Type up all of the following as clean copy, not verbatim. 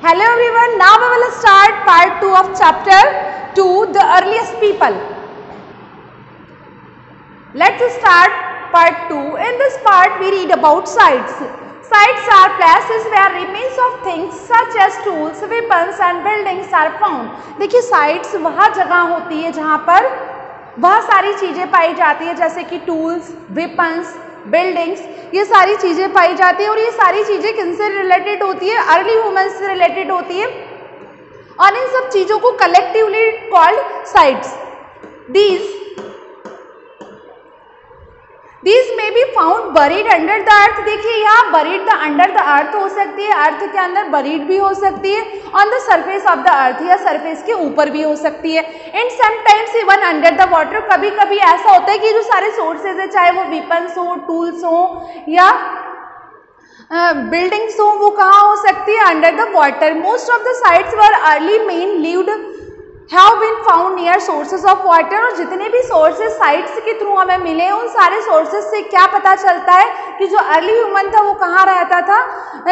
Hello everyone, now we will start part 2 of chapter 2, the earliest people. Let's start part 2. In this part we read about sites. Sites are places where remains of things such as tools, weapons and buildings are found. देखिए sites वह जगह होती है जहाँ पर वह सारी चीज़ें पाई जाती है जैसे कि टूल्स, वेपन्स, बिल्डिंग्स, ये सारी चीज़ें पाई जाती है और ये सारी चीज़ें किनसे रिलेटेड होती है? अर्ली ह्यूमंस से रिलेटेड होती है और इन सब चीज़ों को collectively called sites. These may be found buried under the earth. देखिए यहाँ buried the under the earth हो सकती है, अर्थ के अंदर buried भी हो सकती है, on the surface of the earth या surface के ऊपर भी हो सकती है, and sometimes even under the water. कभी कभी ऐसा होता है कि जो सारे sources है चाहे वो weapons हो, tools हो या buildings हो, वो कहाँ हो सकती है? Under the water. Most of the sites were early men lived have been found near sources of water. और जितने भी sources sites के थ्रू हमें मिले उन सारे sources से क्या पता चलता है कि जो अर्ली ह्यूमन था वो कहाँ रहता था?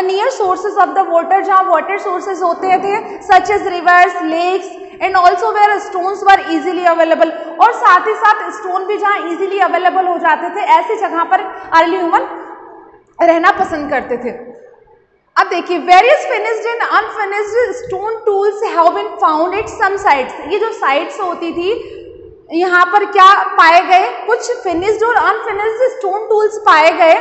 Near sources of the water, जहाँ वाटर सोर्सेज होते थे such as rivers, lakes and also where stones were easily available. और साथ ही साथ स्टोन भी जहाँ इजीली अवेलेबल हो जाते थे ऐसी जगह पर अर्ली ह्यूमन रहना पसंद करते थे. अब देखिए various finished and unfinished stone tools have been found at some sites. ये जो साइट्स होती थी यहाँ पर क्या पाए गए? कुछ फिनिश्ड और अनफिनिश्ड स्टोन टूल्स पाए गए.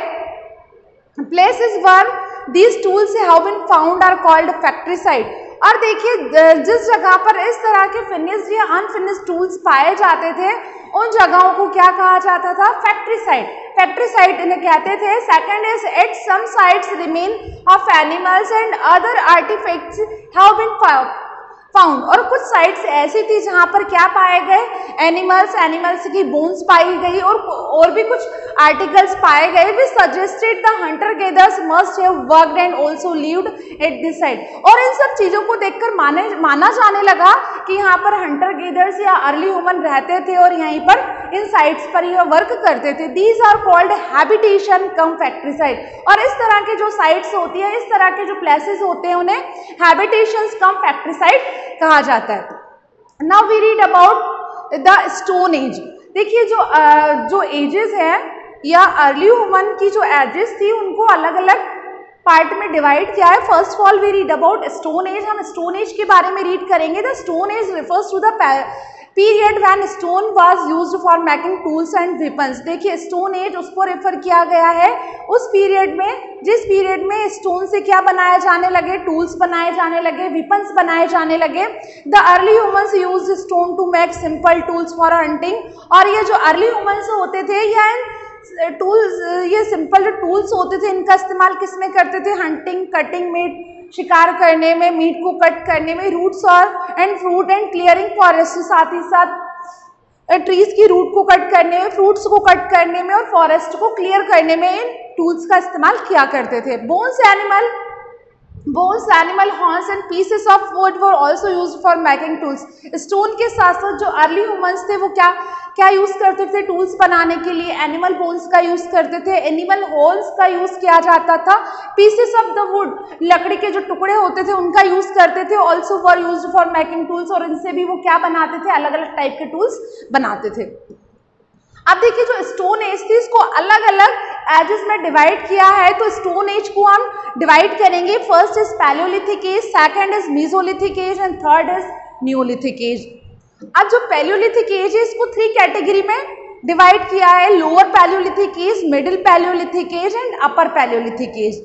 Places where these tools have been found are called factory site. और देखिए जिस जगह पर इस तरह के फिनिश्ड या अनफिनिश्ड टूल्स पाए जाते थे उन जगहों को क्या कहा जाता था? Factory site. फैक्ट्री साइट इन्हें कहते थे. Second is at some sites remain of animals and other artefacts have been found. और कुछ साइट्स ऐसी थी जहां पर क्या पाए गए? एनिमल्स की बोन्स पाई गई और भी कुछ आर्टिकल्स पाए गए. We suggested the hunter gathers must have worked and also lived at this site. और इन सब चीजों को देखकर माना जाने लगा कि यहाँ पर हंटर गेदर्स या अर्ली ह्यूमन रहते थे और यहीं पर इन साइट्स पर यह वर्क करते थे. These are called habitation cum factory site. और इस तरह के जो साइट्स होती है, इस तरह के जो प्लेसेस होते हैं उन्हें हैबिटेशंस कम फैक्ट्री साइट कहा जाता है. Now we read about the stone age. देखिए जो एजेस है या अर्ली ह्यूमन की जो एजेस थी उनको अलग अलग पार्ट में डिवाइड किया है. First of all we read about stone age. हम स्टोन एज के बारे में रीड करेंगे. The stone age refers to the period when stone was used for making tools and weapons. देखिए स्टोन एज उसको रेफर किया गया है उस पीरियड में जिस पीरियड में स्टोन से क्या बनाए जाने लगे? टूल्स बनाए जाने लगे, वेपन्स बनाए जाने लगे. The early humans used stone to make simple tools for hunting. और ये जो अर्ली ह्यूमंस होते थे या टूल्स, ये सिंपल जो टूल्स होते थे इनका इस्तेमाल किस में करते थे? हंटिंग, कटिंग, मीट शिकार करने में, मीट को कट करने में, रूट्स और and fruit and clearing forest, साथ ही साथ ट्रीज की रूट को कट करने में, फ्रूट्स को कट करने में और फॉरेस्ट को क्लियर करने में इन टूल्स का इस्तेमाल किया करते थे. Bones animal horns and pieces of would were also used for making tools. Stone के साथ साथ जो अर्ली ह्यूमंस थे वो क्या यूज करते थे टूल्स बनाने के लिए? एनिमल बोन्स का यूज करते थे, एनिमल हॉर्न्स का यूज किया जाता था, पीसेस ऑफ द वुड लकड़ी के जो टुकड़े होते थे उनका यूज करते थे, also were used for making tools. और इनसे भी वो क्या बनाते थे? अलग अलग टाइप के टूल्स बनाते थे. अब देखिए जो स्टोन एज थी इसको अलग अलग एजेस में डिवाइड किया है. तो स्टोन एज को हम डिवाइड करेंगे. First is palaeolithic age, second is mesolithic age and third is neolithic age. अब जो पैलियोलिथिक एज है इसको 3 कैटेगरी में डिवाइड किया है. Lower palaeolithic age, middle Palaeolithic age and upper Palaeolithic age.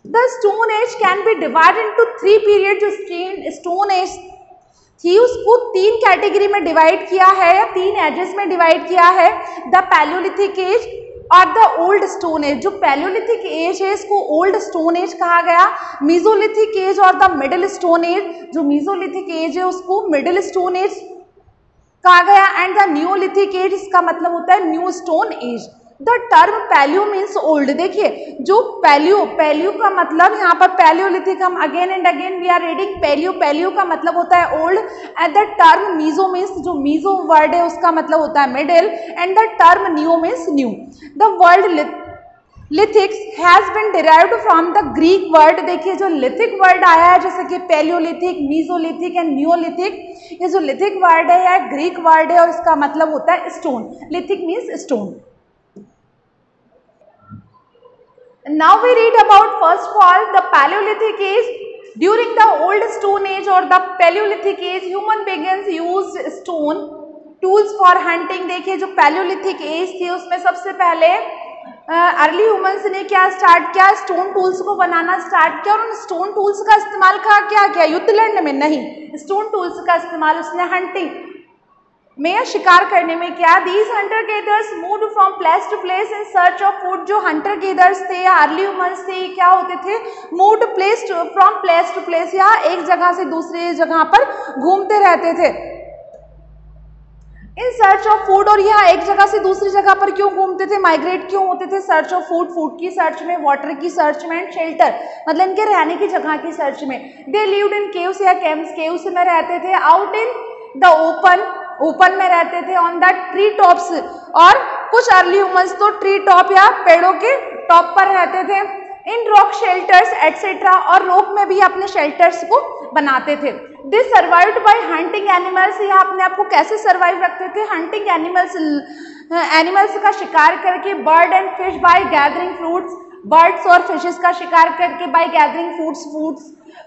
The stone age can be divided into 3 period. जो stone age थी उसको 3 कैटेगरी में डिवाइड किया है या 3 एजेस में डिवाइड किया है. द पैलियोलिथिक एज और द ओल्ड स्टोन एज. जो पैलियोलिथिक एज है इसको ओल्ड स्टोन एज कहा गया. मेसोलिथिक एज और द मिडिल स्टोन एज, जो मेसोलिथिक एज है उसको मिडिल स्टोन एज कहा गया. एंड द नियोलिथिक एज, इसका मतलब होता है new stone age. The term paleo means old. देखिए जो पैलियो का मतलब यहाँ पर पैलियोलिथिक, हम again and again we are reading paleo का मतलब होता है old. And the term meso means, जो मीजो वर्ड है उसका मतलब होता है middle. And the term neo means new. The word lithics has been derived from the Greek word. देखिए जो लिथिक वर्ड आया है जैसे कि पैलियोलिथिक, मीजोलिथिक एंड नियोलिथिक, ये जो लिथिक वर्ड है या ग्रीक वर्ड है और इसका मतलब होता है stone. Lithic means stone. Now we read about first of all the Palaeolithic age. During the old stone age और the Palaeolithic age human begins use stone tools for hunting. देखिए जो Palaeolithic as थी उसमें सबसे पहले early humans ने क्या start किया, स्टोन टूल्स को बनाना स्टार्ट किया और उन स्टोन टूल्स का इस्तेमाल क्या किया, युद्ध लड़ने में नहीं, स्टोन टूल्स का इस्तेमाल उसने हंटिंग में या शिकार करने में किया। These hunter gathers moved from place to place in search of food. जो हंटर गेदर्स थे या अर्ली ह्यूमंस थे क्या होते थे, moved from place to place, या एक जगह से दूसरी जगह पर घूमते रहते थे इन सर्च ऑफ फूड। और यह एक जगह से दूसरी जगह पर क्यों घूमते थे, माइग्रेट क्यों होते थे, सर्च ऑफ फूड, फूड की सर्च में, वाटर की सर्च में, एंड शेल्टर मतलब इनके रहने की जगह की सर्च में। दे लिव्ड इन केव्स या कैम्प्स, केव्स में रहते थे। आउट इन द ओपन में रहते थे। ऑन द ट्री टॉप्स, और कुछ अर्ली ह्यूमंस तो ट्री टॉप या पेड़ों के टॉप पर रहते थे। इन रॉक शेल्टर्स एटसेट्रा, और रॉक में भी अपने शेल्टर्स को बनाते थे। दे सर्वाइव्ड बाय हंटिंग एनिमल्स, या अपने आप को कैसे सर्वाइव रखते थे, हंटिंग एनिमल्स का शिकार करके। Bird and fish by gathering fruits, birds और फिशेस का शिकार करके। बाय गैदरिंग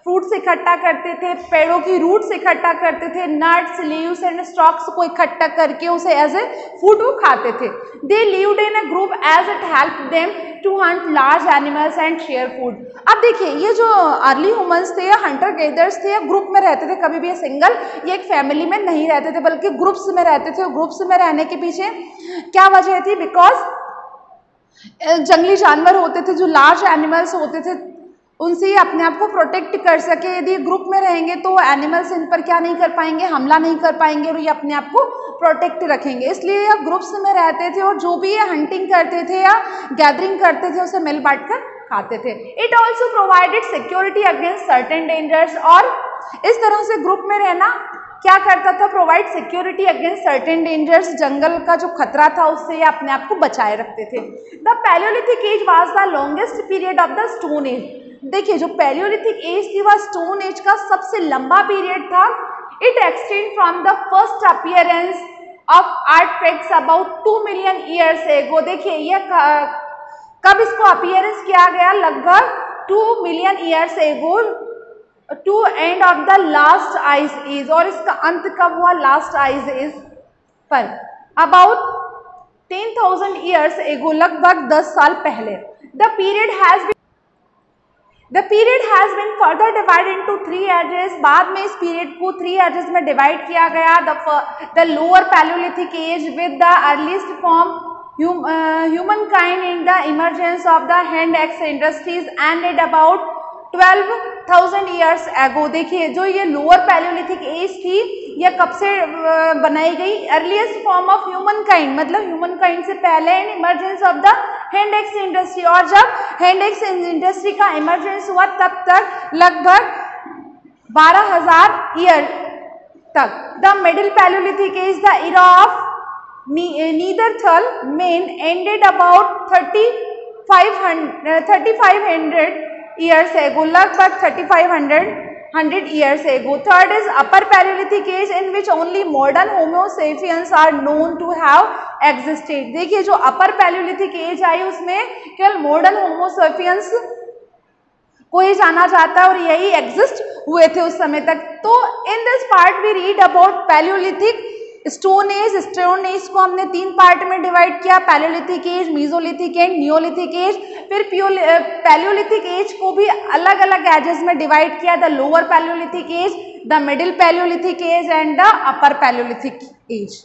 फ्रूट्स इकट्ठा करते थे, पेड़ों की रूट्स इकट्ठा करते थे। नट्स, लीव्स एंड स्टॉक्स को इकट्ठा करके उसे एज ए फूड वो खाते थे। They lived in a group as it help them to hunt large animals and share food. अब देखिए ये जो अर्ली ह्यूमंस थे या हंटर गेदर्स थे या ग्रुप में रहते थे, कभी भी ये सिंगल ये एक फैमिली में नहीं रहते थे बल्कि ग्रुप्स में रहते थे। ग्रुप्स में रहने के पीछे क्या वजह थी, बिकॉज जंगली जानवर होते थे, जो लार्ज एनिमल्स होते थे उनसे अपने आप को प्रोटेक्ट कर सके। यदि ग्रुप में रहेंगे तो एनिमल्स इन पर क्या नहीं कर पाएंगे, हमला नहीं कर पाएंगे और ये अपने आप को प्रोटेक्ट रखेंगे। इसलिए ये ग्रुप्स में रहते थे और जो भी ये हंटिंग करते थे या गैदरिंग करते थे उसे मिल बांट कर खाते थे। It also provided security against certain dangers, और इस तरह से ग्रुप में रहना क्या करता था, provide security against certain dangers, जंगल का जो खतरा था उससे ये अपने आप को बचाए रखते थे। The Palaeolithic age was the longest period of the stone age. देखिए जो पैलियोलिथिक एज थी वह स्टोन एज का सबसे लंबा पीरियड था। It extend from the first appearance of artefacts about 2 million years ago. देखिए ये कब इसको अपीयरेंस किया गया, लगभग 2 million years ago to end of the last ice age, और इसका अंत कब हुआ, लास्ट आइस एज पर, अबाउट 10,000 ईयर्स एगो, लगभग 10 साल पहले। The period has been further divide into 3 ages. बाद में इस पीरियड को 3 एजेस में डिवाइड किया गया। The lower palaeolithic age with the earliest form human kind in the emergence of the hand axe industries ended about 12,000 years ago. देखिए जो ये लोअर पैलियोलिथिक एज थी यह कब से बनाई गई, earliest form of human kind, मतलब ह्यूमन काइंड से पहले, in emergence of the hand axe industry, और जब हैंड एक्स इंडस्ट्री का इमरजेंस हुआ तब तक लगभग 12,000 ईयर तक। The middle Palaeolithic age the era of Neanderthal men ended about 3500 years ago, लगभग 3500 years ago. Third is upper Palaeolithic age in which only modern Homo sapiens are known to have existed. देखिए जो अपर Palaeolithic as I उसमें केवल modern Homo sapiens को ही जाना जाता है और यही एग्जिस्ट हुए थे उस समय तक। तो in this part we read about palaeolithic stone age को हमने 3 पार्ट में डिवाइड किया, palaeolithic age, mesolithic and neolithic age. फिर पैलियोलिथिक एज को भी अलग अलग एजेस में डिवाइड किया, the lower palaeolithic age, the middle Palaeolithic age and the upper Palaeolithic as.